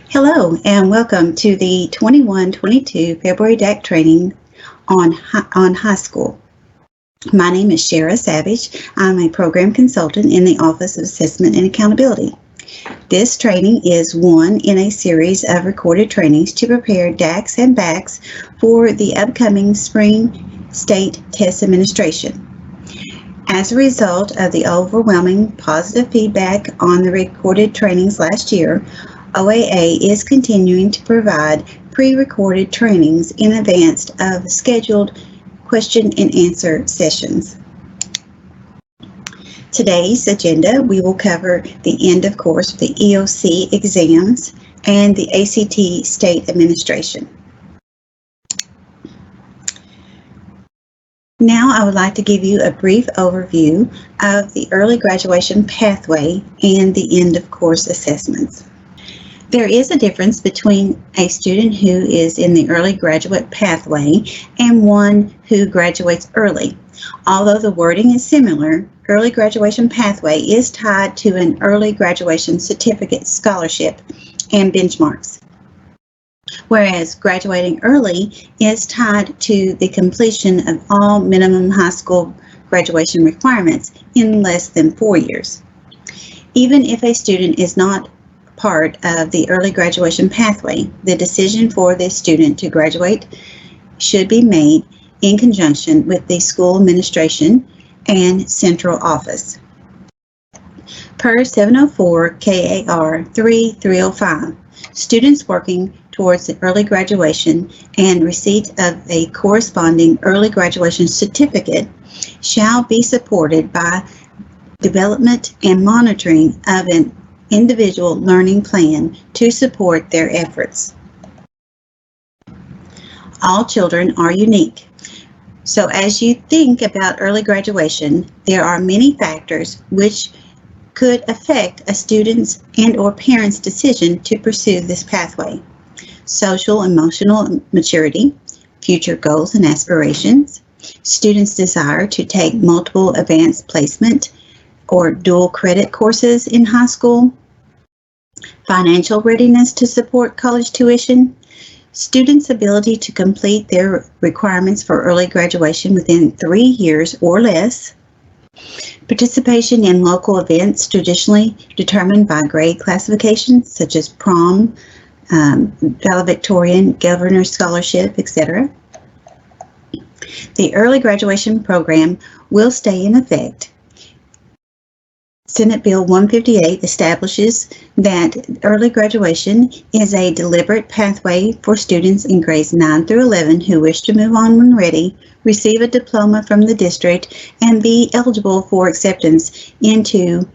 Hello and welcome to the 21-22 February DAC training on high school. My name is Shara Savage. I'm a program consultant in the Office of Assessment and Accountability. This training is one in a series of recorded trainings to prepare DACs and BACs for the upcoming spring state test administration. As a result of the overwhelming positive feedback on the recorded trainings last year, OAA is continuing to provide pre-recorded trainings in advance of scheduled question and answer sessions. Today's agenda, we will cover the end of course of the EOC exams and the ACT state administration. Now I would like to give you a brief overview of the early graduation pathway and the end of course assessments. There is a difference between a student who is in the early graduate pathway and one who graduates early. Although the wording is similar, early graduation pathway is tied to an early graduation certificate scholarship and benchmarks, whereas graduating early is tied to the completion of all minimum high school graduation requirements in less than 4 years. Even if a student is not part of the early graduation pathway, the decision for the student to graduate should be made in conjunction with the school administration and central office. Per 704 KAR 3305, students working towards the early graduation and receipt of a corresponding early graduation certificate shall be supported by development and monitoring of an individual learning plan to support their efforts. All children are unique. So as you think about early graduation, there are many factors which could affect a student's and/or parent's decision to pursue this pathway. Social emotional maturity, future goals and aspirations, students' desire to take multiple advanced placement or dual credit courses in high school, financial readiness to support college tuition, students' ability to complete their requirements for early graduation within 3 years or less, participation in local events traditionally determined by grade classifications such as prom, valedictorian, governor's scholarship, etc. The early graduation program will stay in effect. Senate Bill 158 establishes that early graduation is a deliberate pathway for students in grades 9 through 11 who wish to move on when ready, receive a diploma from the district, and be eligible for acceptance into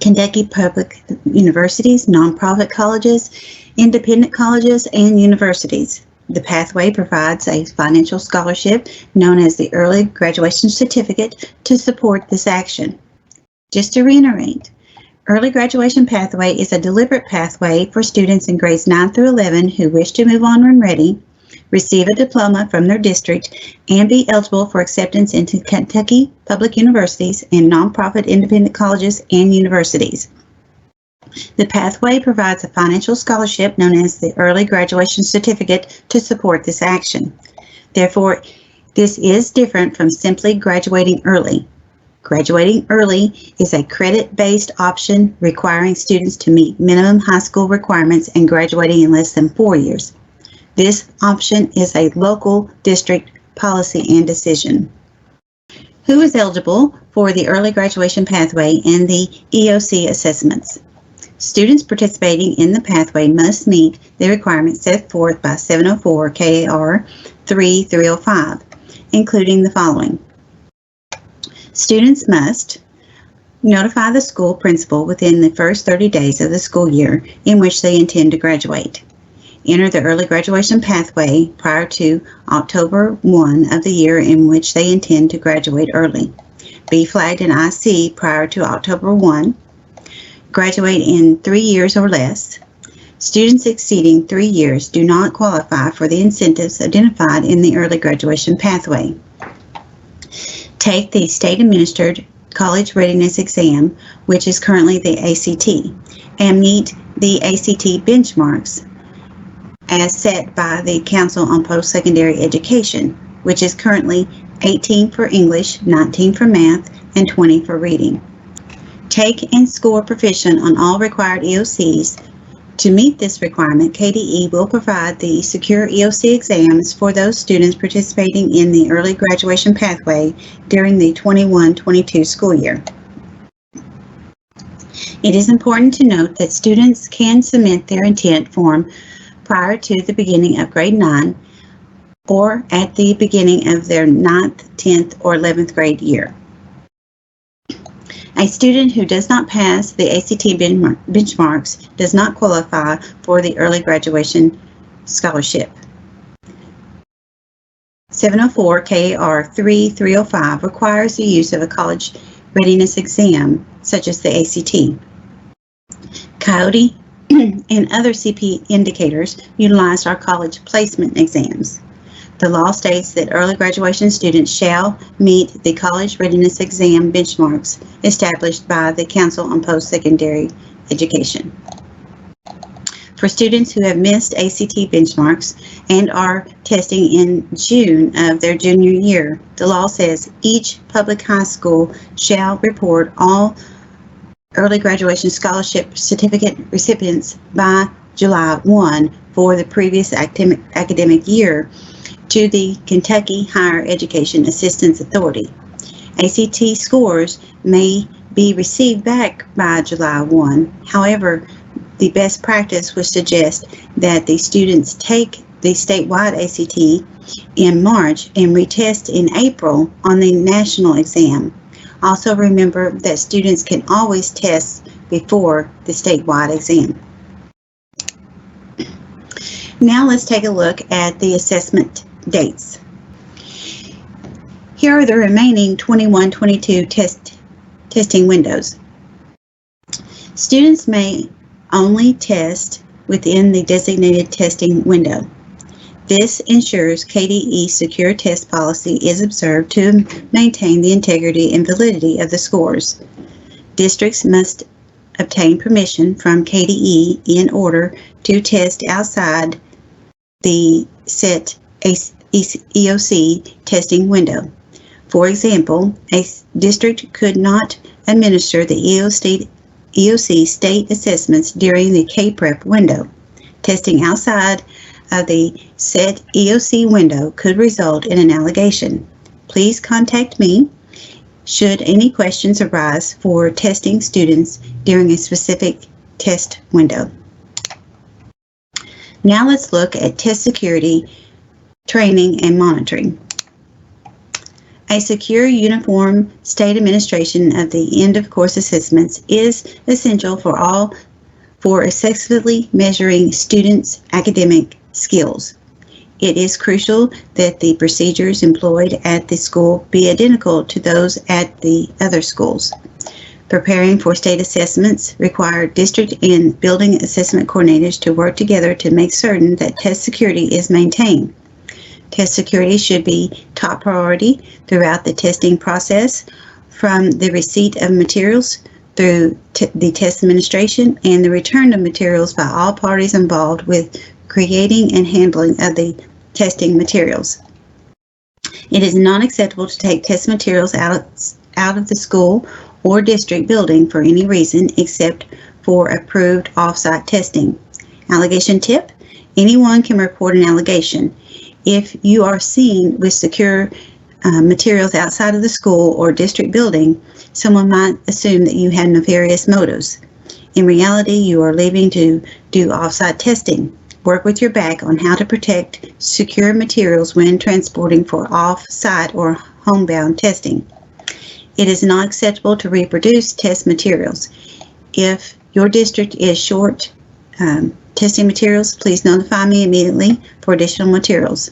Kentucky public universities, nonprofit colleges, independent colleges, and universities. The pathway provides a financial scholarship known as the Early Graduation Certificate to support this action. Just to reiterate, early graduation pathway is a deliberate pathway for students in grades 9 through 11 who wish to move on when ready, receive a diploma from their district, and be eligible for acceptance into Kentucky public universities and nonprofit independent colleges and universities. The pathway provides a financial scholarship known as the Early Graduation Certificate to support this action. Therefore, this is different from simply graduating early. Graduating early is a credit-based option requiring students to meet minimum high school requirements and graduating in less than 4 years. This option is a local district policy and decision. Who is eligible for the early graduation pathway and the EOC assessments? Students participating in the pathway must meet the requirements set forth by 704 KAR 3305, including the following. Students must notify the school principal within the first 30 days of the school year in which they intend to graduate. Enter the early graduation pathway prior to October 1 of the year in which they intend to graduate early. Be flagged an IC prior to October 1. Graduate in 3 years or less. Students exceeding 3 years do not qualify for the incentives identified in the early graduation pathway. Take the state-administered college readiness exam, which is currently the ACT, and meet the ACT benchmarks as set by the Council on Post-Secondary Education, which is currently 18 for English, 19 for math, and 20 for reading. Take and score proficient on all required EOCs. To meet this requirement, KDE will provide the secure EOC exams for those students participating in the early graduation pathway during the 21-22 school year. It is important to note that students can submit their intent form prior to the beginning of grade 9 or at the beginning of their 9th, 10th, or 11th grade year. A student who does not pass the ACT benchmarks does not qualify for the early graduation scholarship. 704 KAR 3305 requires the use of a college readiness exam, such as the ACT. Coyote and other CP indicators utilized our college placement exams. The law states that early graduation students shall meet the college readiness exam benchmarks established by the Council on Post-Secondary Education. For students who have missed ACT benchmarks and are testing in June of their junior year, the law says each public high school shall report all early graduation scholarship certificate recipients by July 1 for the previous academic year to the Kentucky Higher Education Assistance Authority. ACT scores may be received back by July 1. However, the best practice would suggest that the students take the statewide ACT in March and retest in April on the national exam. Also remember that students can always test before the statewide exam. Now let's take a look at the assessment dates. Here are the remaining 21-22 testing windows. Students may only test within the designated testing window. This ensures KDE secure test policy is observed to maintain the integrity and validity of the scores. Districts must obtain permission from KDE in order to test outside the set EOC testing window. For example, a district could not administer the EOC state assessments during the K-Prep window. Testing outside of the set EOC window could result in an allegation. Please contact me should any questions arise for testing students during a specific test window. Now let's look at test security, training, and monitoring. A secure, uniform state administration of the end-of-course assessments is essential for successfully measuring students' academic skills. It is crucial that the procedures employed at the school be identical to those at the other schools. Preparing for state assessments require district and building assessment coordinators to work together to make certain that test security is maintained. Test security should be top priority throughout the testing process, from the receipt of materials through the test administration and the return of materials by all parties involved with creating and handling of the testing materials. It is not acceptable to take test materials out of the school or district building for any reason except for approved off-site testing. Allegation tip: anyone can report an allegation. If you are seen with secure materials outside of the school or district building, someone might assume that you had nefarious motives. In reality, you are leaving to do off-site testing. Work with your back on how to protect secure materials when transporting for off-site or homebound testing. It is not acceptable to reproduce test materials. If your district is short testing materials, please notify me immediately for additional materials.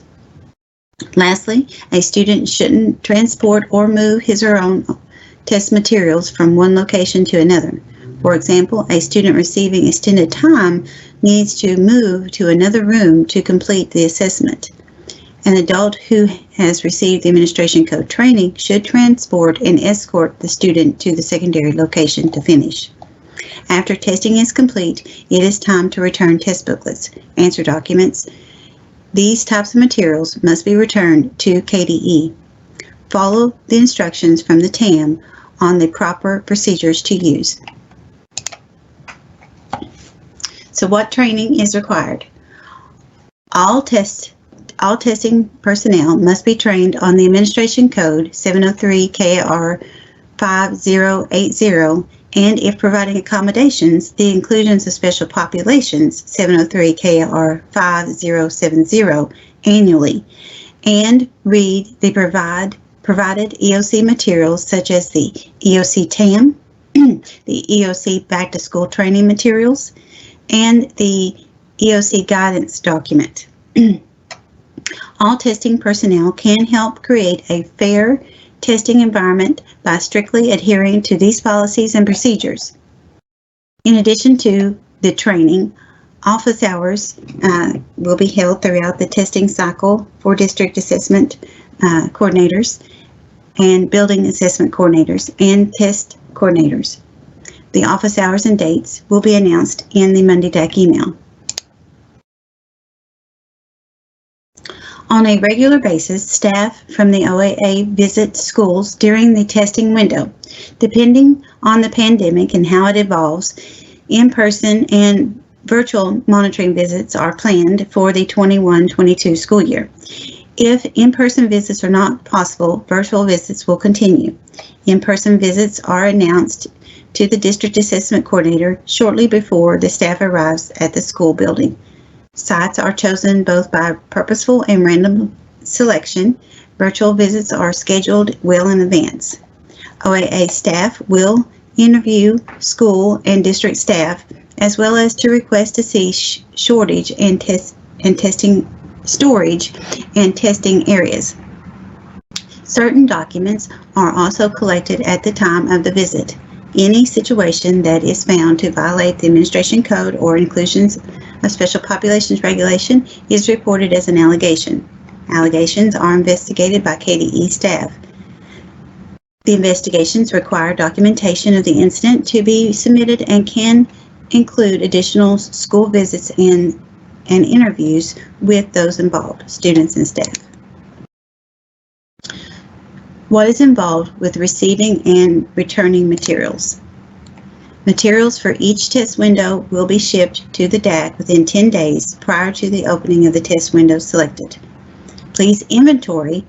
Lastly, a student shouldn't transport or move his or her own test materials from one location to another. For example, a student receiving extended time needs to move to another room to complete the assessment. An adult who has received the administration code training should transport and escort the student to the secondary location to finish. After testing is complete, it is time to return test booklets, answer documents. These types of materials must be returned to KDE. Follow the instructions from the TAM on the proper procedures to use. So what training is required? All testing personnel must be trained on the Administration Code 703 KR 5080, and if providing accommodations, the inclusions of special populations 703 KR 5070 annually, and read the provided EOC materials such as the EOC TAM, the EOC Back to School Training Materials, and the EOC Guidance Document. All testing personnel can help create a fair testing environment by strictly adhering to these policies and procedures. In addition to the training, office hours will be held throughout the testing cycle for district assessment coordinators and building assessment coordinators and test coordinators. The office hours and dates will be announced in the Monday DAC email. On a regular basis, staff from the OAA visit schools during the testing window. Depending on the pandemic and how it evolves, in-person and virtual monitoring visits are planned for the 21-22 school year. If in-person visits are not possible, virtual visits will continue. In-person visits are announced to the district assessment coordinator shortly before the staff arrives at the school building. Sites are chosen both by purposeful and random selection. Virtual visits are scheduled well in advance. OAA staff will interview school and district staff, as well as to request to see shortage and testing storage and testing areas. Certain documents are also collected at the time of the visit. Any situation that is found to violate the Administration Code or inclusions of Special Populations Regulation is reported as an allegation. Allegations are investigated by KDE staff. The investigations require documentation of the incident to be submitted and can include additional school visits and interviews with those involved, students and staff. What is involved with receiving and returning materials? Materials for each test window will be shipped to the DAC within 10 days prior to the opening of the test window selected. Please inventory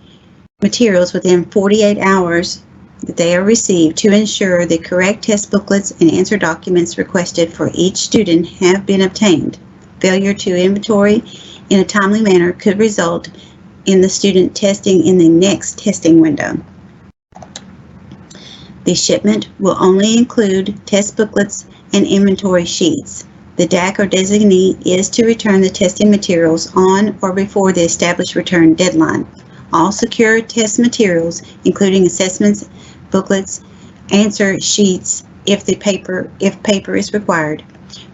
materials within 48 hours that they are received to ensure the correct test booklets and answer documents requested for each student have been obtained. Failure to inventory in a timely manner could result in the student testing in the next testing window. The shipment will only include test booklets and inventory sheets. The DAC or designee is to return the testing materials on or before the established return deadline. All secure test materials, including assessments, booklets, answer sheets, if paper is required,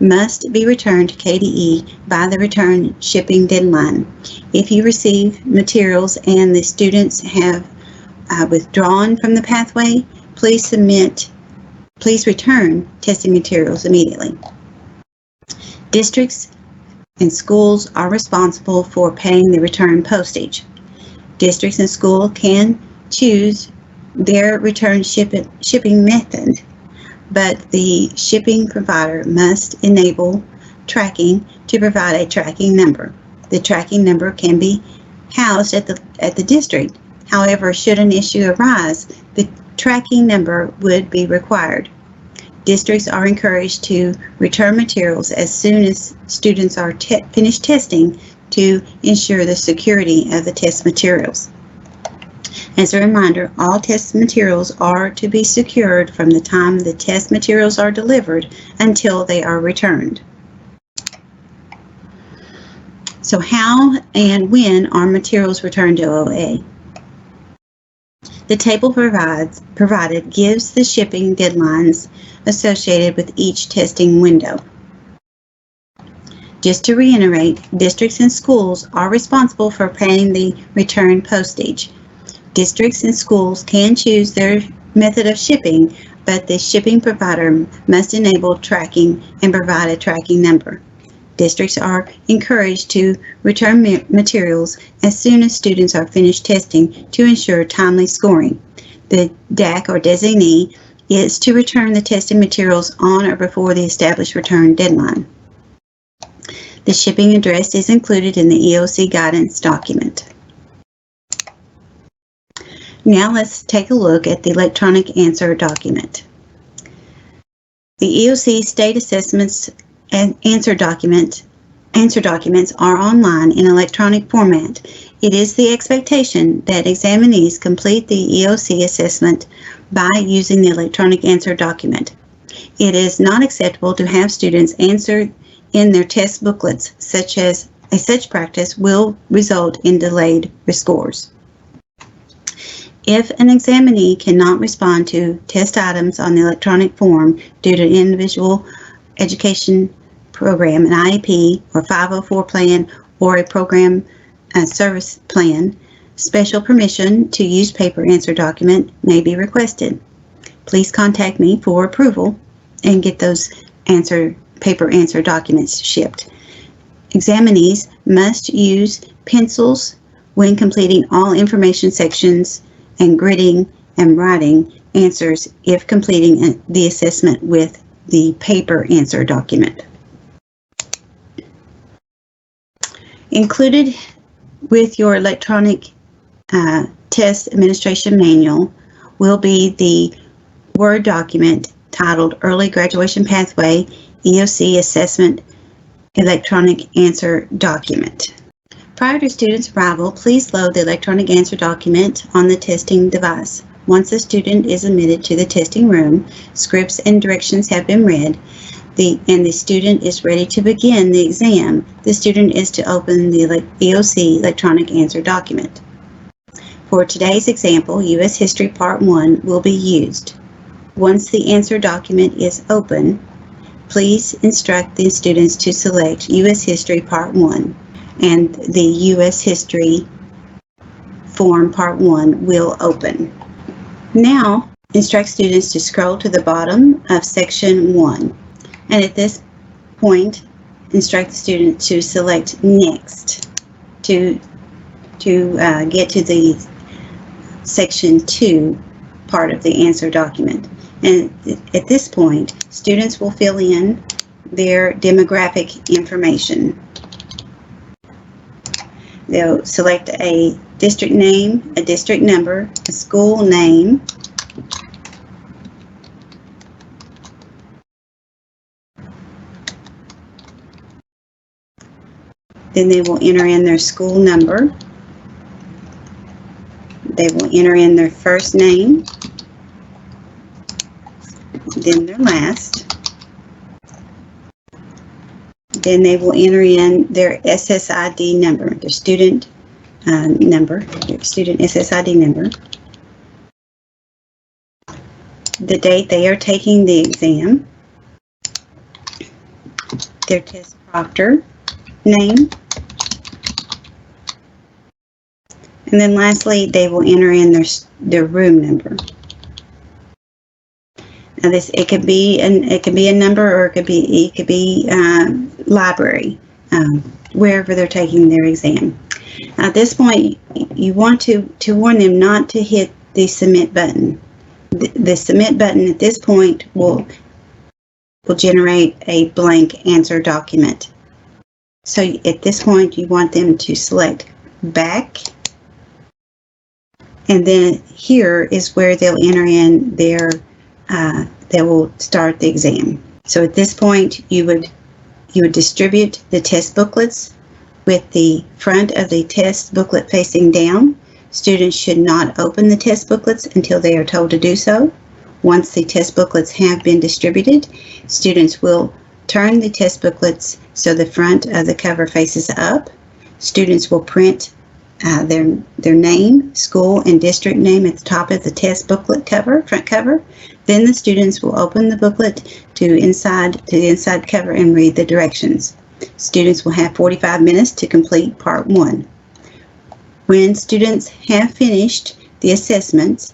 must be returned to KDE by the return shipping deadline. If you receive materials and the students have withdrawn from the pathway, please return testing materials immediately. Districts and schools are responsible for paying the return postage. Districts and schools can choose their return shipping method, but the shipping provider must enable tracking to provide a tracking number. The tracking number can be housed at the district. However, should an issue arise, the tracking number would be required. Districts are encouraged to return materials as soon as students are finished testing to ensure the security of the test materials. As a reminder, all test materials are to be secured from the time the test materials are delivered until they are returned. So how and when are materials returned to OAA? The table provided gives the shipping deadlines associated with each testing window. Just to reiterate, districts and schools are responsible for paying the return postage. Districts and schools can choose their method of shipping, but the shipping provider must enable tracking and provide a tracking number. Districts are encouraged to return materials as soon as students are finished testing to ensure timely scoring. The DAC or designee is to return the tested materials on or before the established return deadline. The shipping address is included in the EOC guidance document. Now let's take a look at the electronic answer document. The EOC state assessments and answer documents are online in electronic format. It is the expectation that examinees complete the EOC assessment by using the electronic answer document. It is not acceptable to have students answer in their test booklets, such practice will result in delayed scores. If an examinee cannot respond to test items on the electronic form due to individual education program, an IEP or 504 plan, or a program service plan, special permission to use paper answer document may be requested. Please contact me for approval and get those paper answer documents shipped. Examinees must use pencils when completing all information sections and gridding and writing answers if completing the assessment with the paper answer document. Included with your electronic test administration manual will be the Word document titled Early Graduation Pathway EOC Assessment Electronic Answer Document. Prior to students' arrival, please load the electronic answer document on the testing device. Once the student is admitted to the testing room, scripts and directions have been read, and the student is ready to begin the exam, the student is to open the EOC electronic answer document. For today's example, U.S. History Part 1 will be used. Once the answer document is open, please instruct the students to select U.S. History Part 1, and the U.S. History Form Part 1 will open. Now, instruct students to scroll to the bottom of Section 1. And at this point, instruct the student to select Next to get to the Section 2 part of the answer document. And at this point, students will fill in their demographic information. They'll select a district name, a district number, a school name, then they will enter in their school number. They will enter in their first name, then their last. Then they will enter in their SSID number, their student number, their student SSID number, the date they are taking the exam, their test proctor name, and then lastly they will enter in their room number. Now it could be a number, or it could be library, wherever they're taking their exam. At this point, you want to warn them not to hit the submit button. The submit button at this point will generate a blank answer document. So at this point, you want them to select back, and then here is where they'll enter in their they will start the exam. So at this point, you would distribute the test booklets with the front of the test booklet facing down. Students should not open the test booklets until they are told to do so. Once the test booklets have been distributed, students will turn the test booklets so the front of the cover faces up. Students will print their name, school, and district name at the top of the test booklet cover, front cover. Then the students will open the booklet to the inside cover and read the directions. Students will have 45 minutes to complete Part 1. When students have finished the assessments,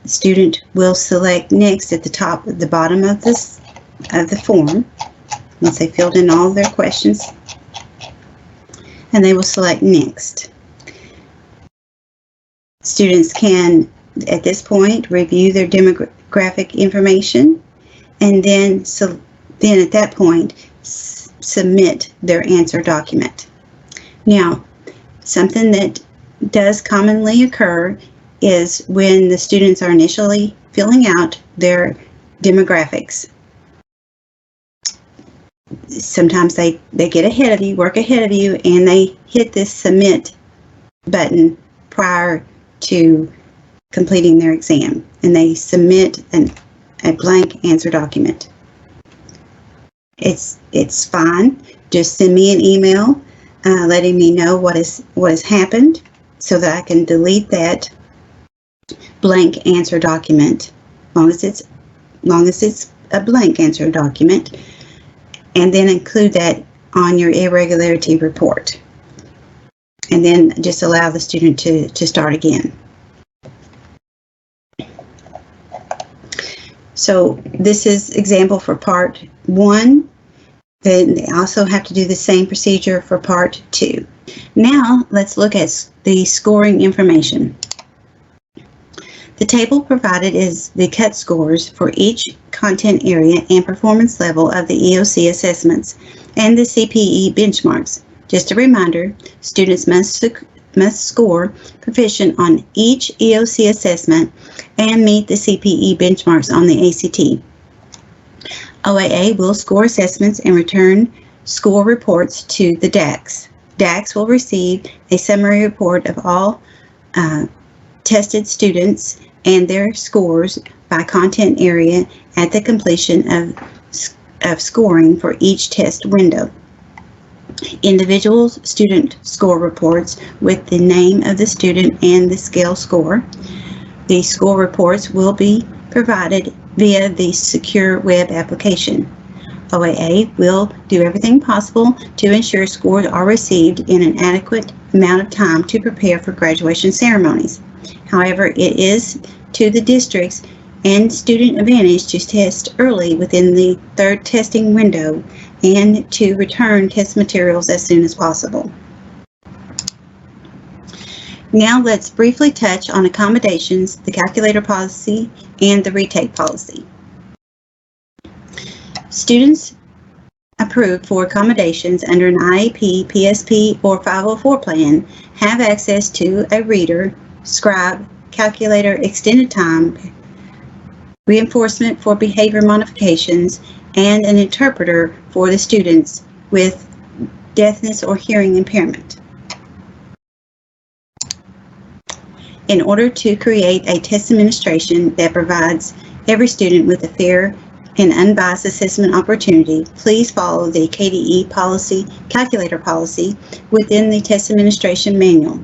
the student will select next at the bottom of the form once they filled in all of their questions, and they will select next. Students can, at this point, review their demographic information, and then at that point submit their answer document. Now, something that does commonly occur is when the students are initially filling out their demographics. Sometimes they get ahead of you, work ahead of you, and they hit this submit button prior to completing their exam, and they submit a blank answer document. It's fine. Just send me an email letting me know what has happened, so that I can delete that blank answer document, long as it's a blank answer document, and then include that on your irregularity report, and then just allow the student to start again. So this is example for part 1. Then they also have to do the same procedure for part 2. Now let's look at the scoring information. The table provided is the cut scores for each content area and performance level of the EOC assessments and the CPE benchmarks. Just a reminder, students must score proficient on each EOC assessment and meet the CPE benchmarks on the ACT. OAA will score assessments and return score reports to the DACs. DACs will receive a summary report of all tested students and their scores by content area at the completion of scoring for each test window. Individuals' student score reports with the name of the student and the scale score. The score reports will be provided via the secure web application. OAA will do everything possible to ensure scores are received in an adequate amount of time to prepare for graduation ceremonies. However, it is to the districts and student advantage to test early within the 3rd testing window and to return test materials as soon as possible. Now let's briefly touch on accommodations, the calculator policy, and the retake policy. Students approved for accommodations under an IEP, PSP, or 504 plan have access to a reader, scribe, calculator, extended time, reinforcement for behavior modifications, and an interpreter for the students with deafness or hearing impairment. In order to create a test administration that provides every student with a fair and unbiased assessment opportunity, please follow the KDE policy, calculator policy within the test administration manual.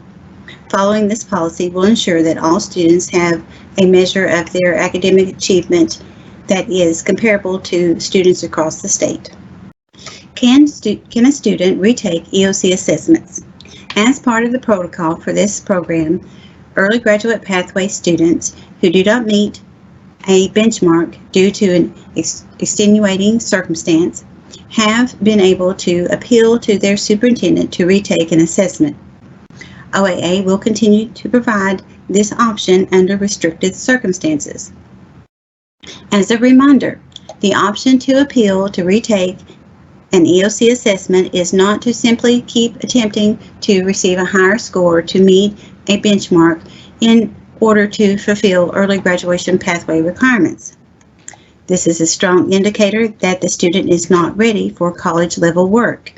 Following this policy will ensure that all students have a measure of their academic achievement that is comparable to students across the state. Can a student retake EOC assessments? As part of the protocol for this program, early graduate pathway students who do not meet a benchmark due to an extenuating circumstance have been able to appeal to their superintendent to retake an assessment. OAA will continue to provide this option under restricted circumstances. As a reminder, the option to appeal to retake an EOC assessment is not to simply keep attempting to receive a higher score to meet a benchmark in order to fulfill early graduation pathway requirements. This is a strong indicator that the student is not ready for college level work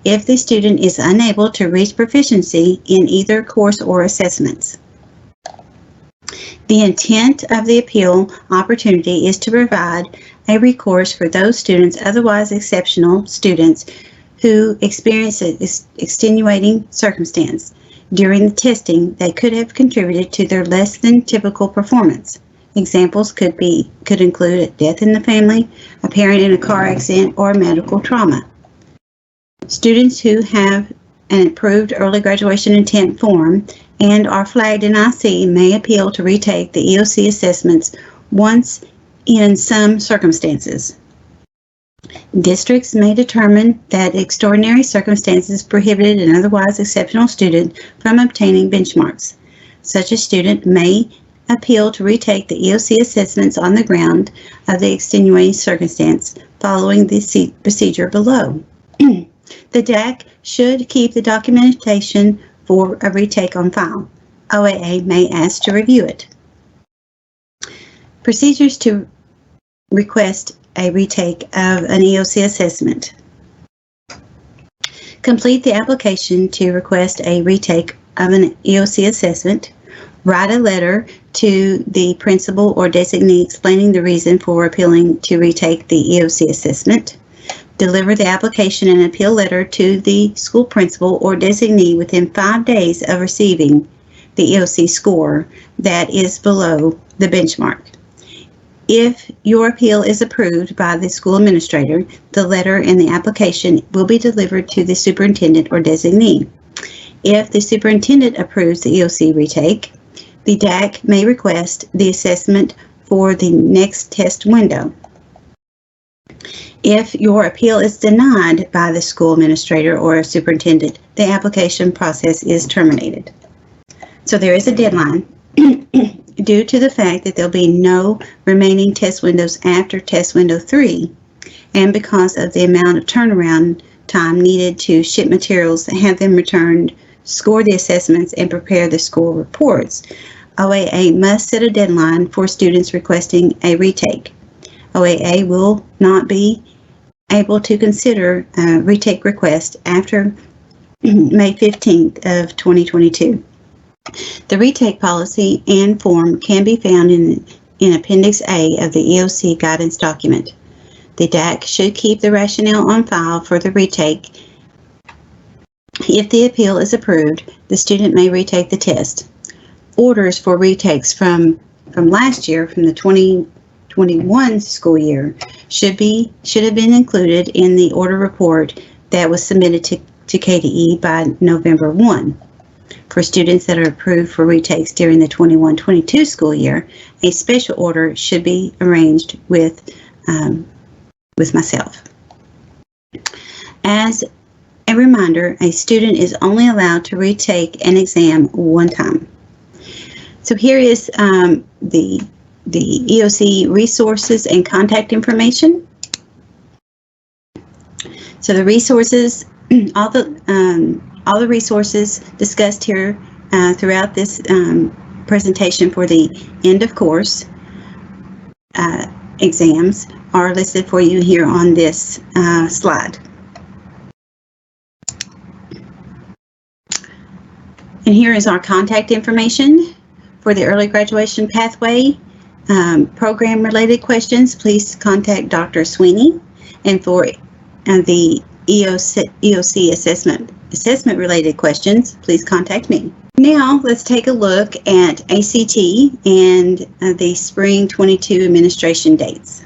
if the student is unable to reach proficiency in either course or assessments. The intent of the appeal opportunity is to provide a recourse for those students, otherwise exceptional students, who experience an extenuating circumstance during the testing that could have contributed to their less than typical performance. Examples could include a death in the family, a parent in a car accident, or medical trauma. Students who have an approved early graduation intent form and are flagged in IC may appeal to retake the EOC assessments once in some circumstances. Districts may determine that extraordinary circumstances prohibited an otherwise exceptional student from obtaining benchmarks. Such a student may appeal to retake the EOC assessments on the ground of the extenuating circumstance following the procedure below. The DAC should keep the documentation for a retake on file. OAA may ask to review it. Procedures to request a retake of an EOC assessment. Complete the application to request a retake of an EOC assessment. Write a letter to the principal or designee explaining the reason for appealing to retake the EOC assessment. Deliver the application and appeal letter to the school principal or designee within 5 days of receiving the EOC score that is below the benchmark. If your appeal is approved by the school administrator, the letter and the application will be delivered to the superintendent or designee. If the superintendent approves the EOC retake, the DAC may request the assessment for the next test window. If your appeal is denied by the school administrator or superintendent, the application process is terminated. So there is a deadline due to the fact that there'll be no remaining test windows after test window 3, and because of the amount of turnaround time needed to ship materials, have them returned, score the assessments, and prepare the score reports, OAA must set a deadline for students requesting a retake. OAA will not be able to consider a retake request after May 15th of 2022. The retake policy and form can be found in Appendix A of the EOC guidance document. The DAC should keep the rationale on file for the retake. If the appeal is approved, the student may retake the test. Orders for retakes from last year, from the 2021 school year, should have been included in the order report that was submitted to KDE by November 1. For students that are approved for retakes during the 21-22 school year, a special order should be arranged with myself. As a reminder, a student is only allowed to retake an exam one time. So here is the EOC resources and contact information. So the resources, all the resources discussed here throughout this presentation for the end of course exams are listed for you here on this slide. And here is our contact information for the early graduation pathway. Program related questions, please contact Dr. Sweeney. And for the EOC assessment related questions, please contact me. Now let's take a look at ACT and the spring 22 administration dates.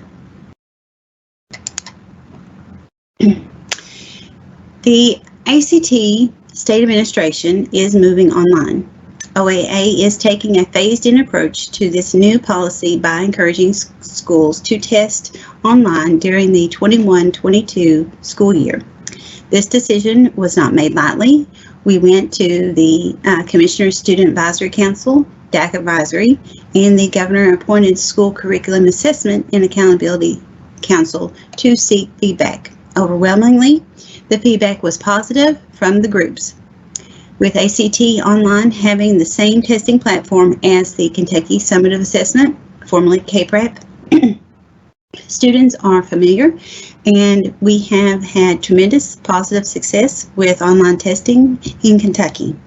The ACT state administration is moving online. OAA is taking a phased-in approach to this new policy by encouraging schools to test online during the 21-22 school year. This decision was not made lightly. We went to the Commissioner's Student Advisory Council, DAC Advisory, and the Governor-appointed School Curriculum Assessment and Accountability Council to seek feedback. Overwhelmingly, the feedback was positive from the groups. With ACT Online having the same testing platform as the Kentucky Summative Assessment, formerly KPRAP, students are familiar, and we have had tremendous positive success with online testing in Kentucky.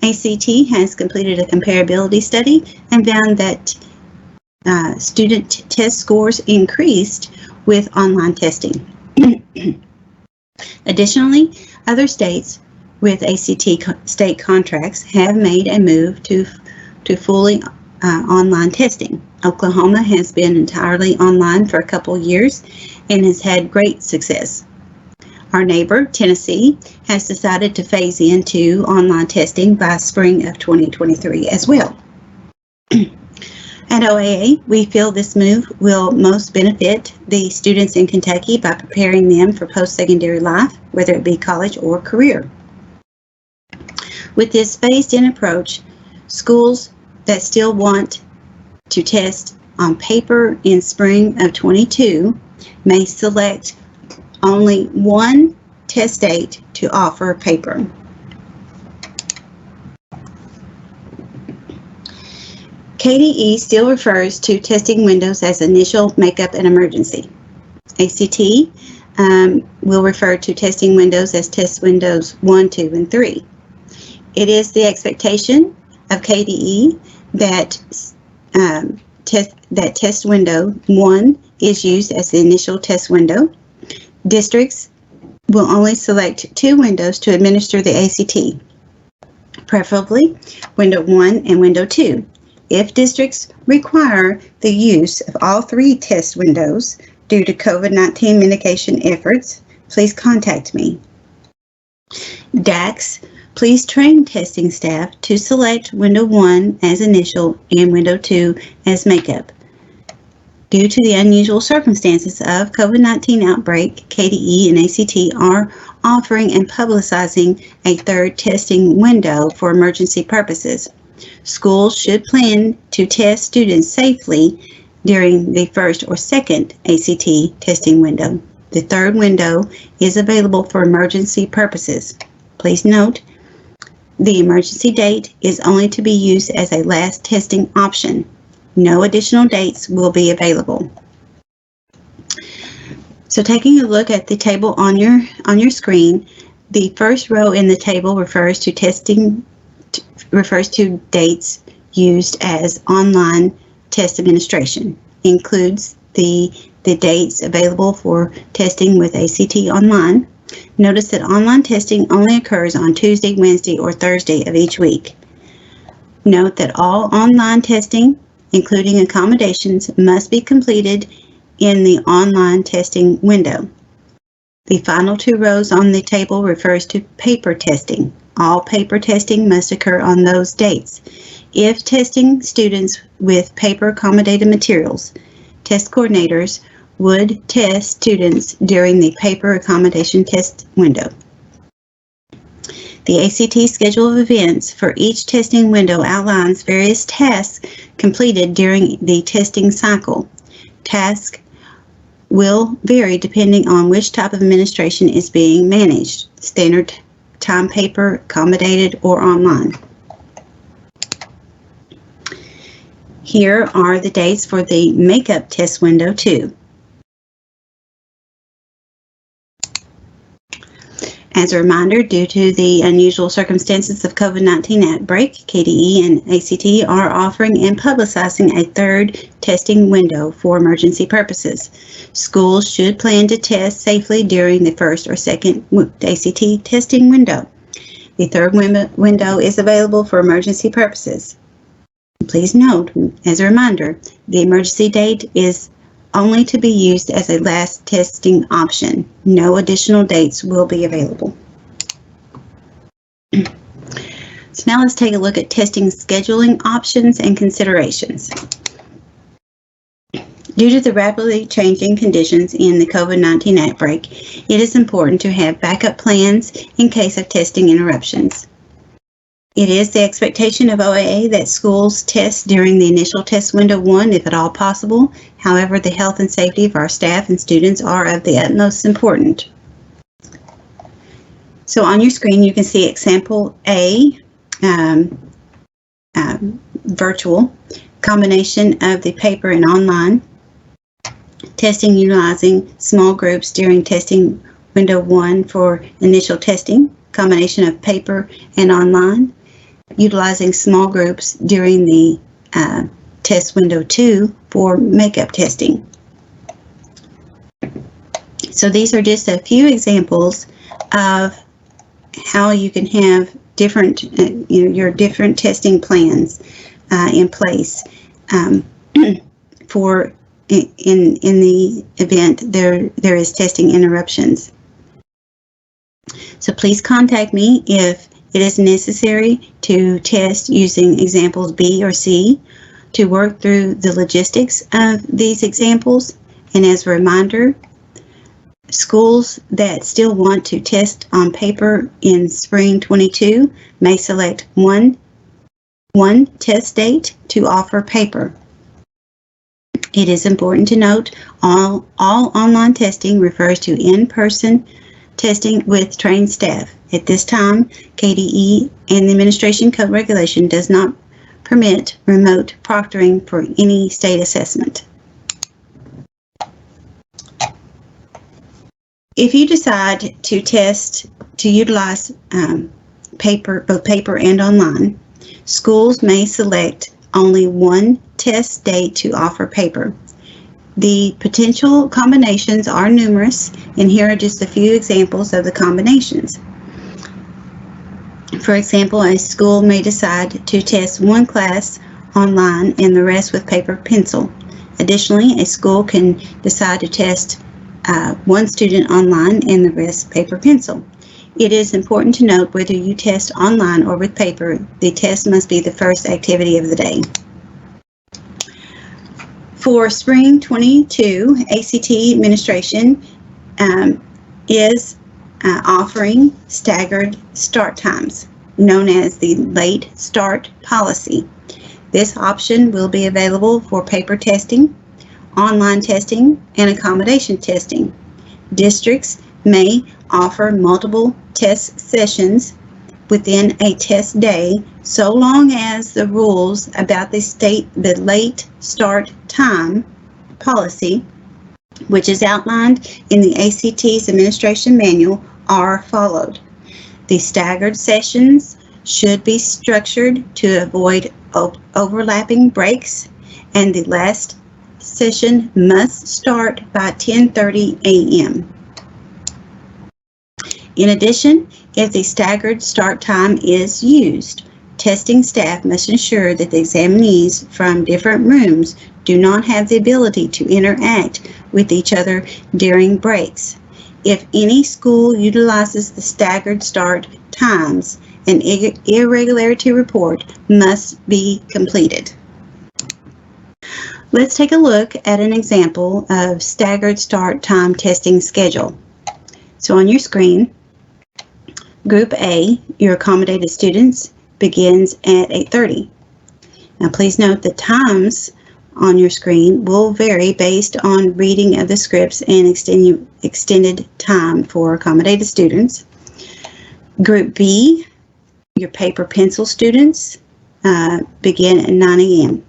ACT has completed a comparability study and found that student test scores increased with online testing. Additionally, other states with ACT state contracts have made a move to fully online testing. Oklahoma has been entirely online for a couple years and has had great success. Our neighbor, Tennessee, has decided to phase into online testing by spring of 2023 as well. At OAA, we feel this move will most benefit the students in Kentucky by preparing them for post-secondary life, whether it be college or career. With this phased-in approach, schools that still want to test on paper in spring of 22 may select only one test date to offer paper. KDE still refers to testing windows as initial, makeup, and emergency. ACT will refer to testing windows as test windows 1, 2, and 3. It is the expectation of KDE that test window 1 is used as the initial test window. Districts will only select 2 windows to administer the ACT, preferably window 1 and window 2. If districts require the use of all 3 test windows due to COVID-19 mitigation efforts, please contact me. DACs, please train testing staff to select window 1 as initial and window 2 as makeup. Due to the unusual circumstances of COVID-19 outbreak, KDE and ACT are offering and publicizing a 3rd testing window for emergency purposes. Schools should plan to test students safely during the 1st or 2nd ACT testing window. The 3rd window is available for emergency purposes. Please note, the emergency date is only to be used as a last testing option. No additional dates will be available. So taking a look at the table on your screen, the first row in the table refers to dates used as online test administration. Includes the dates available for testing with ACT online. Notice that online testing only occurs on Tuesday, Wednesday, or Thursday of each week. Note that all online testing, including accommodations, must be completed in the online testing window. The final 2 rows on the table refers to paper testing. All paper testing must occur on those dates. If testing students with paper accommodated materials, test coordinators would test students during the paper accommodation test window. The ACT schedule of events for each testing window outlines various tasks completed during the testing cycle. Tasks will vary depending on which type of administration is being managed, standard time paper, accommodated, or online. Here are the dates for the makeup test window 2. As a reminder, due to the unusual circumstances of COVID-19 outbreak, KDE and ACT are offering and publicizing a 3rd testing window for emergency purposes. Schools should plan to test safely during the 1st or 2nd ACT testing window. The 3rd window is available for emergency purposes. Please note, as a reminder, the emergency date is only to be used as a last testing option. No additional dates will be available. So now let's take a look at testing scheduling options and considerations. Due to the rapidly changing conditions in the COVID-19 outbreak, it is important to have backup plans in case of testing interruptions. It is the expectation of OAA that schools test during the initial test window 1 if at all possible. However, the health and safety of our staff and students are of the utmost importance. So on your screen you can see example A, virtual, combination of the paper and online, testing utilizing small groups during testing window 1 for initial testing, combination of paper and online, utilizing small groups during the test window 2 for makeup testing. So these are just a few examples of how you can have different, your different testing plans in place for in the event there is testing interruptions. So please contact me if it is necessary to test using examples B or C to work through the logistics of these examples. And as a reminder, schools that still want to test on paper in spring 22 may select one test date to offer paper. It is important to note all online testing refers to in-person testing with trained staff. At this time, KDE and the Administration Code Regulation does not permit remote proctoring for any state assessment. If you decide to utilize both paper and online, schools may select only one test date to offer paper. The potential combinations are numerous, and here are just a few examples of the combinations. For example, a school may decide to test one class online and the rest with paper pencil. Additionally, a school can decide to test one student online and the rest paper pencil. It is important to note whether you test online or with paper, the test must be the first activity of the day. For spring 22, ACT Administration is offering staggered start times, known as the late start policy. This option will be available for paper testing, online testing, and accommodation testing. Districts may offer multiple test sessions within a test day, so long as the rules about the late start time policy, which is outlined in the ACT's administration manual, are followed. The staggered sessions should be structured to avoid overlapping breaks, and the last session must start by 10:30 a.m. In addition, if the staggered start time is used, testing staff must ensure that the examinees from different rooms do not have the ability to interact with each other during breaks. If any school utilizes the staggered start times, an irregularity report must be completed. Let's take a look at an example of staggered start time testing schedule. So on your screen, Group A, your accommodated students, begins at 8:30. Now please note the times on your screen will vary based on reading of the scripts and extended time for accommodated students. Group B, your paper pencil students, begin at 9 a.m.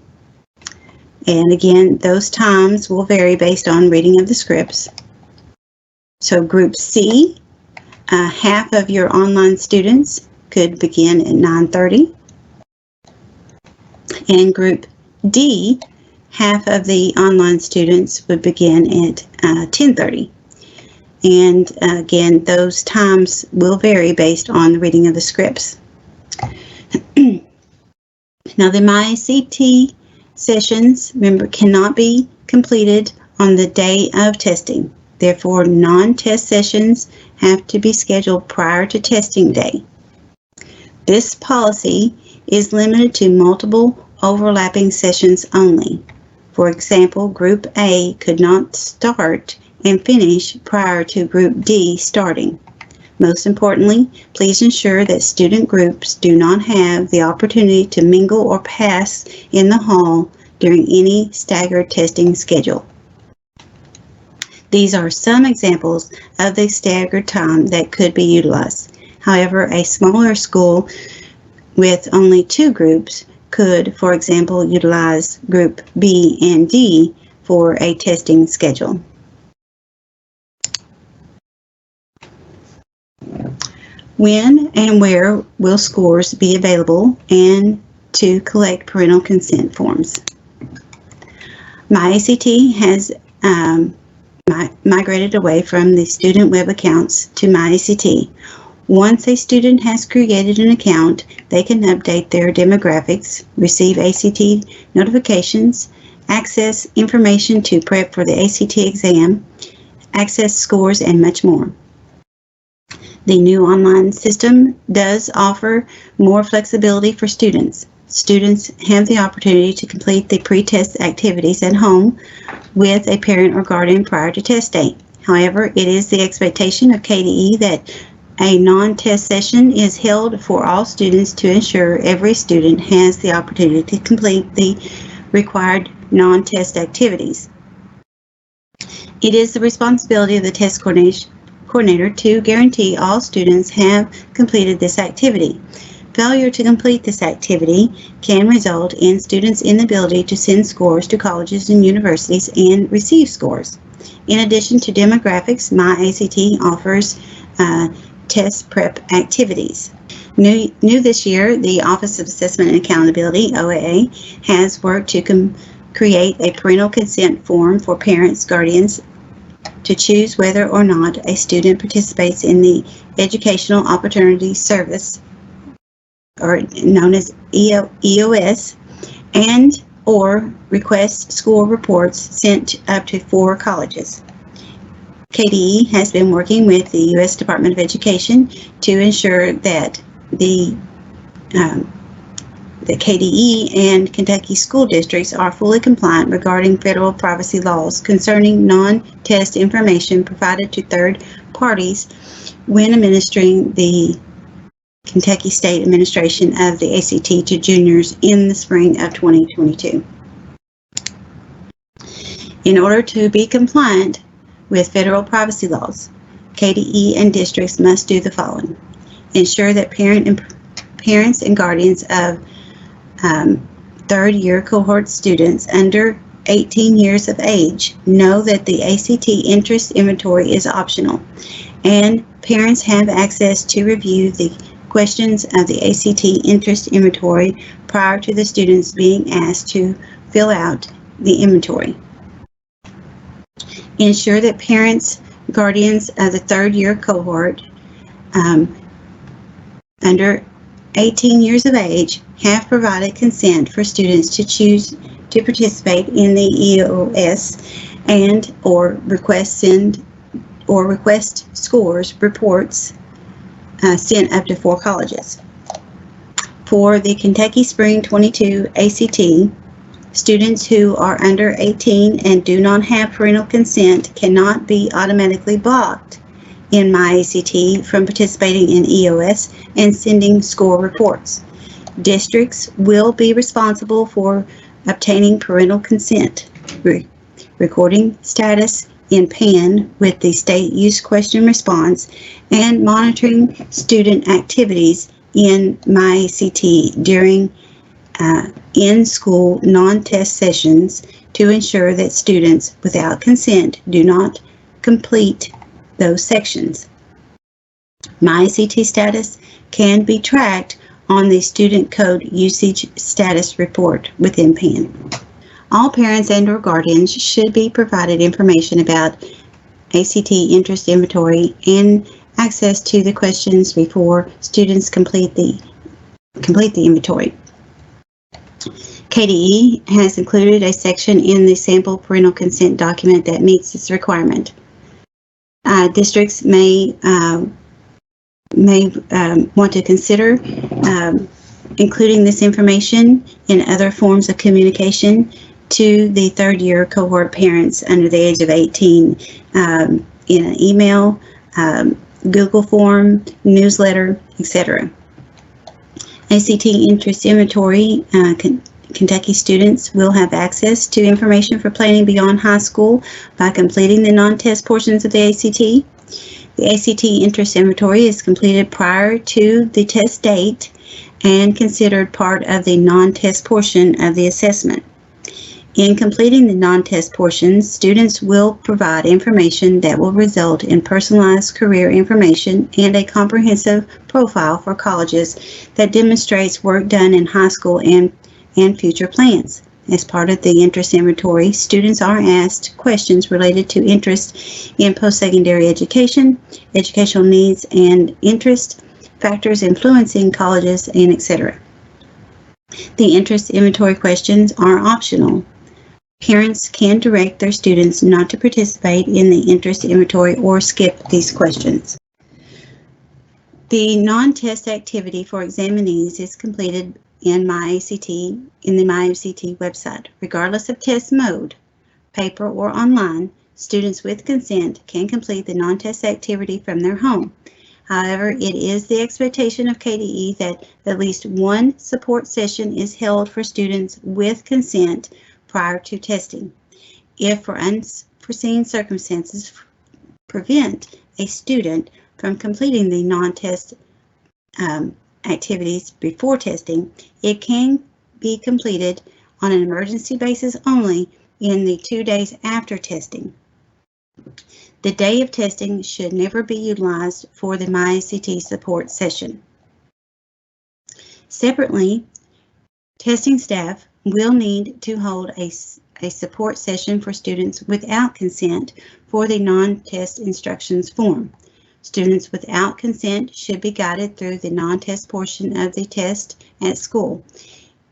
And again, those times will vary based on reading of the scripts. So Group C, half of your online students could begin at 9:30. And Group D, half of the online students would begin at 10:30. And again, those times will vary based on the reading of the scripts. Now the MyACT sessions, remember, cannot be completed on the day of testing. Therefore, non-test sessions have to be scheduled prior to testing day. This policy is limited to multiple overlapping sessions only. For example, Group A could not start and finish prior to Group D starting. Most importantly, please ensure that student groups do not have the opportunity to mingle or pass in the hall during any staggered testing schedule. These are some examples of the staggered time that could be utilized. However, a smaller school with only 2 groups could, for example, utilize Group B and D for a testing schedule. When and where will scores be available and to collect parental consent forms? MyACT has migrated away from the student web accounts to MyACT. Once a student has created an account, they can update their demographics, receive ACT notifications, access information to prep for the ACT exam, access scores, and much more. The new online system does offer more flexibility for students. Students have the opportunity to complete the pre-test activities at home with a parent or guardian prior to test date. However, it is the expectation of KDE that a non-test session is held for all students to ensure every student has the opportunity to complete the required non-test activities. It is the responsibility of the test coordinator to guarantee all students have completed this activity. Failure to complete this activity can result in students' inability to send scores to colleges and universities and receive scores. In addition to demographics, MyACT offers test prep activities. New this year, the Office of Assessment and Accountability, OAA, has worked to create a parental consent form for parents, guardians, to choose whether or not a student participates in the Educational Opportunity Service, or known as EOS, and or request school reports sent up to 4 colleges. KDE has been working with the U.S. Department of Education to ensure that the KDE and Kentucky school districts are fully compliant regarding federal privacy laws concerning non-test information provided to third parties when administering the Kentucky State Administration of the ACT to juniors in the spring of 2022. In order to be compliant with federal privacy laws, KDE and districts must do the following: ensure that parents and guardians of third-year cohort students under 18 years of age know that the ACT interest inventory is optional, and parents have access to review the questions of the ACT interest inventory prior to the students being asked to fill out the inventory. Ensure that parents, guardians of the third-year cohort under 18 years of age have provided consent for students to choose to participate in the EOS and or request scores reports sent up to 4 colleges. For the Kentucky Spring 22 ACT, students who are under 18 and do not have parental consent cannot be automatically blocked in MyACT from participating in EOS and sending score reports. Districts will be responsible for obtaining parental consent, recording status in PAN with the state use question response, and monitoring student activities in MyACT during in-school non-test sessions to ensure that students without consent do not complete those sections. MyACT status can be tracked on the Student Code Usage Status Report within PAN. All parents and or guardians should be provided information about ACT interest inventory and access to the questions before students complete the inventory. KDE has included a section in the sample parental consent document that meets this requirement. Districts may want to consider including this information in other forms of communication to the third-year cohort parents under the age of 18 in an email, Google form, newsletter, etc. ACT interest inventory. Kentucky students will have access to information for planning beyond high school by completing the non-test portions of the ACT. The ACT interest inventory is completed prior to the test date and considered part of the non-test portion of the assessment. In completing the non-test portions, students will provide information that will result in personalized career information and a comprehensive profile for colleges that demonstrates work done in high school and future plans. As part of the interest inventory, students are asked questions related to interest in post-secondary education, educational needs and interest, factors influencing colleges, and etc. The interest inventory questions are optional. Parents can direct their students not to participate in the interest inventory or skip these questions. The non-test activity for examinees is completed in MyACT in the MyACT website. Regardless of test mode, paper or online, students with consent can complete the non-test activity from their home. However, it is the expectation of KDE that at least one support session is held for students with consent prior to testing. If for unforeseen circumstances prevent a student from completing the non-test activities before testing, it can be completed on an emergency basis only in the 2 days after testing. The day of testing should never be utilized for the MyACT support session. Separately, testing staff will need to hold a support session for students without consent for the non-test instructions form. Students without consent should be guided through the non-test portion of the test at school.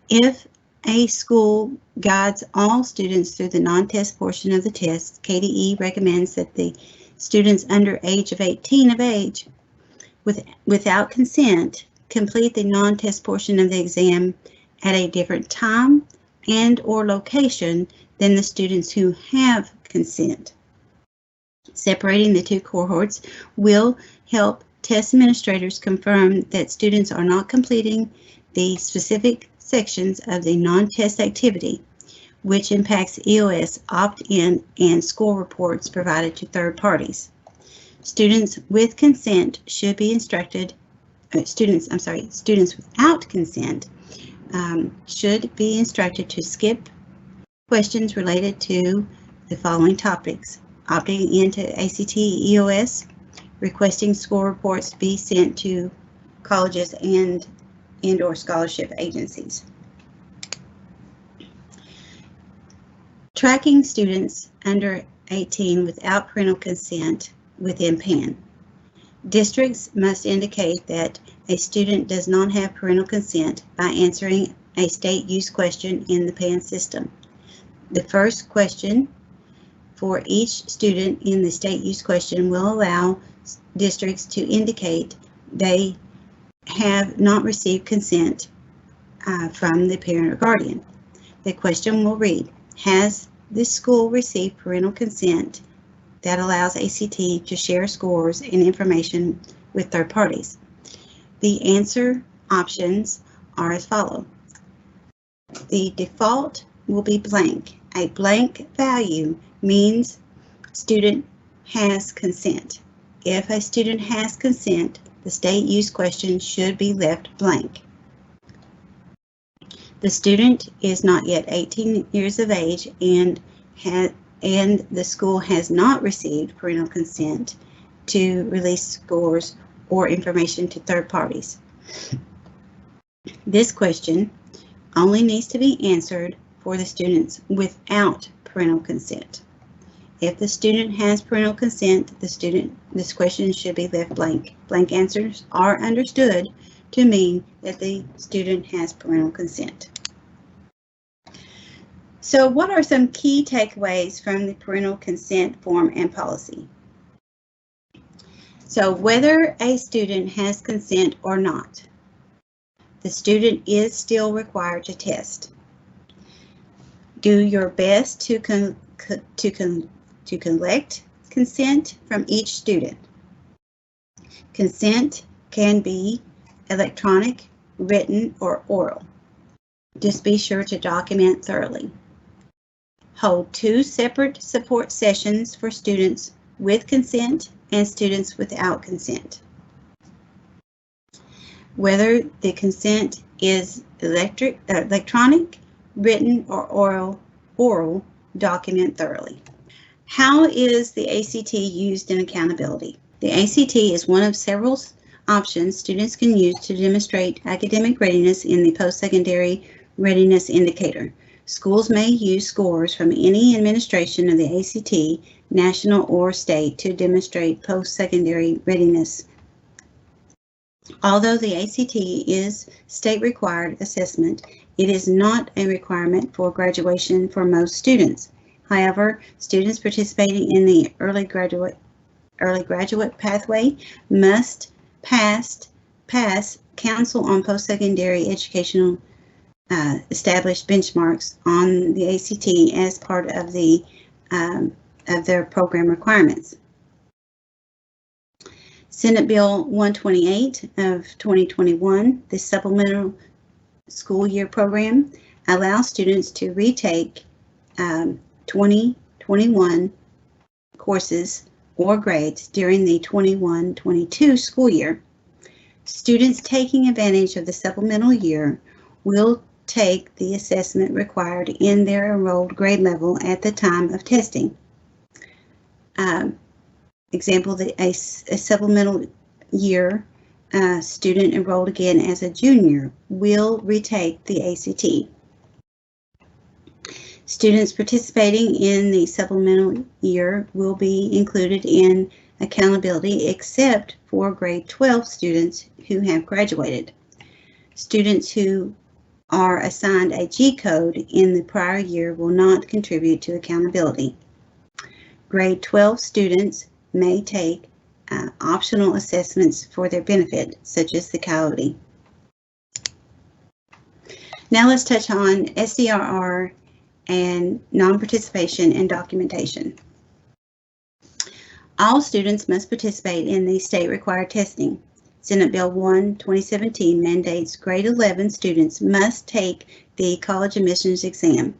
If a school guides all students through the non-test portion of the test, KDE recommends that the students under age of 18 without consent complete the non-test portion of the exam at a different time and or location than the students who have consent. Separating the two cohorts will help test administrators confirm that students are not completing the specific sections of the non-test activity, which impacts EOS opt-in and score reports provided to third parties. Students with consent should be instructed, students without consent should be instructed to skip questions related to the following topics: opting into ACT EOS, requesting score reports be sent to colleges and or scholarship agencies. Tracking students under 18 without parental consent within PAN. Districts must indicate that a student does not have parental consent by answering a state use question in the PAN system. The first question for each student in the state use question will allow districts to indicate they have not received consent from the parent or guardian. The question will read, has this school received parental consent that allows ACT to share scores and information with third parties? The answer options are as follows. The default will be blank. A blank value means student has consent. If a student has consent, the state use question should be left blank. The student is not yet 18 years of age and the school has not received parental consent to release scores or information to third parties. This question only needs to be answered for the students without parental consent. If the student has parental consent, this question should be left blank. Blank answers are understood to mean that the student has parental consent. So what are some key takeaways from the parental consent form and policy? So whether a student has consent or not, the student is still required to test. Do your best to collect consent from each student. Consent can be electronic, written, or oral. Just be sure to document thoroughly. Hold 2 separate support sessions for students with consent and students without consent. Whether the consent is electronic, written, or oral, document thoroughly. How is the ACT used in accountability? The ACT is one of several options students can use to demonstrate academic readiness in the post-secondary readiness indicator. Schools may use scores from any administration of the ACT, national or state, to demonstrate post-secondary readiness. Although the ACT is state-required assessment, it is not a requirement for graduation for most students. However, students participating in the early graduate pathway must pass pass, Council on Post-Secondary Educational established benchmarks on the ACT as part of their program requirements. Senate Bill 128 of 2021, the Supplemental School Year Program, allows students to retake 2021 courses or grades during the 21-22 school year. Students taking advantage of the supplemental year will take the assessment required in their enrolled grade level at the time of testing. Example, a supplemental year student enrolled again as a junior will retake the ACT. Students participating in the supplemental year will be included in accountability except for grade 12 students who have graduated. Students who are assigned a G code in the prior year will not contribute to accountability. Grade 12 students may take optional assessments for their benefit, such as the Coyote. Now let's touch on SDRR and non-participation and documentation. All students must participate in the state-required testing. Senate Bill 1, 2017 mandates grade 11 students must take the college admissions exam.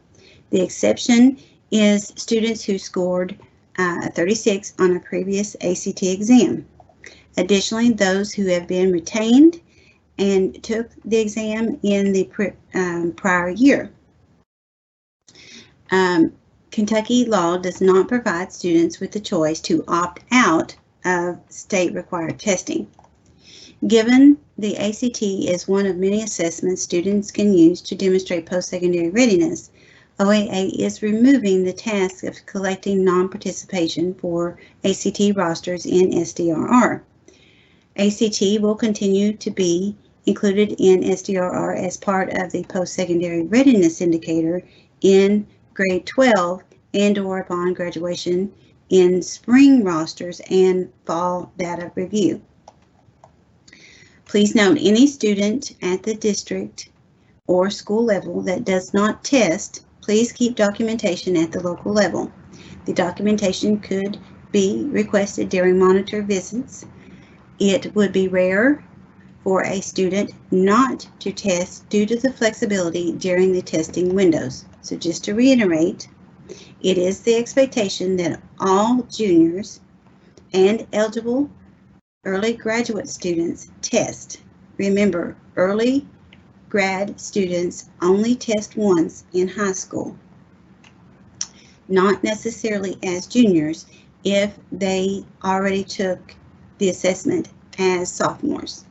The exception is students who scored 36 on a previous ACT exam. Additionally, those who have been retained and took the exam in the prior year. Kentucky law does not provide students with the choice to opt out of state-required testing. Given the ACT is one of many assessments students can use to demonstrate post-secondary readiness, OAA is removing the task of collecting non-participation for ACT rosters in SDRR. ACT will continue to be included in SDRR as part of the post-secondary readiness indicator in grade 12 and/or upon graduation in spring rosters and fall data review. Please note, any student at the district or school level that does not test, please keep documentation at the local level. The documentation could be requested during monitor visits. It would be rare for a student not to test due to the flexibility during the testing windows. So just to reiterate, it is the expectation that all juniors and eligible early graduate students test. Remember, early grad students only test once in high school, not necessarily as juniors if they already took the assessment as sophomores.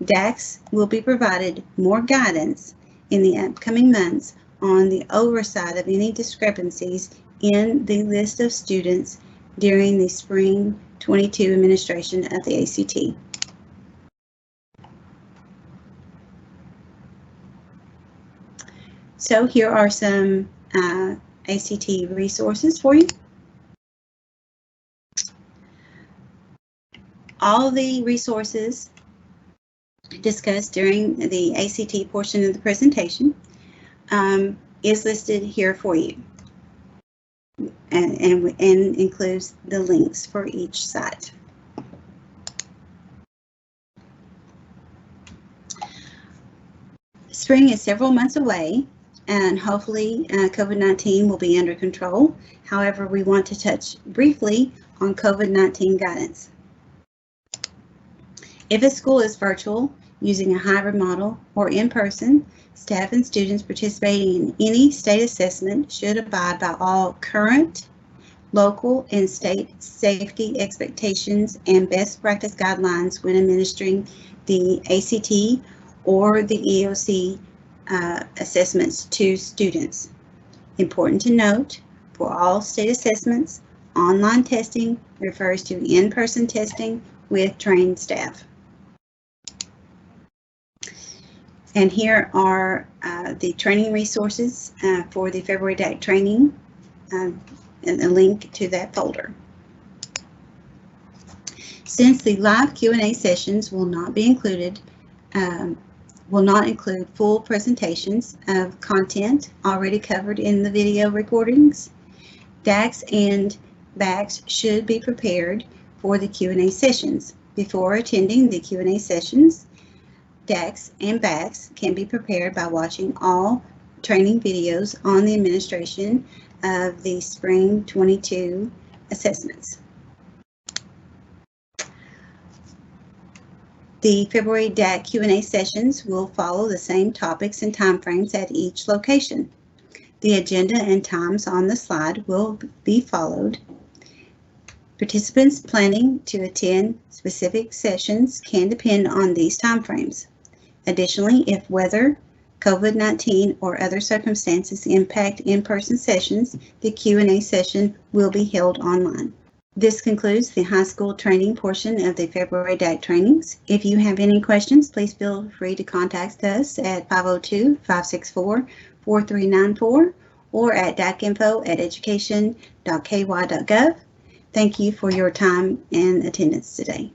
DACs will be provided more guidance in the upcoming months on the oversight of any discrepancies in the list of students during the spring 22 administration of the ACT. So here are some ACT resources for you. All the resources discussed during the ACT portion of the presentation is listed here for you and includes the links for each site. Spring is several months away, and hopefully COVID-19 will be under control. However, we want to touch briefly on COVID-19 guidance. If a school is virtual, using a hybrid model, or in person, staff and students participating in any state assessment should abide by all current, local, and state safety expectations and best practice guidelines when administering the ACT or the EOC assessments to students. Important to note, for all state assessments, online testing refers to in-person testing with trained staff. And here are the training resources for the February DAC training and a link to that folder. Since the live Q&A sessions will not include full presentations of content already covered in the video recordings, DACs and BACs should be prepared for the Q&A sessions. Before attending the Q&A sessions, DACs and BACs can be prepared by watching all training videos on the administration of the Spring 22 assessments. The February DAC Q&A sessions will follow the same topics and timeframes at each location. The agenda and times on the slide will be followed. Participants planning to attend specific sessions can depend on these timeframes. Additionally, if weather, COVID-19, or other circumstances impact in-person sessions, the Q&A session will be held online. This concludes the high school training portion of the February DAC trainings. If you have any questions, please feel free to contact us at 502-564-4394 or at dacinfo@education.ky.gov. Thank you for your time and attendance today.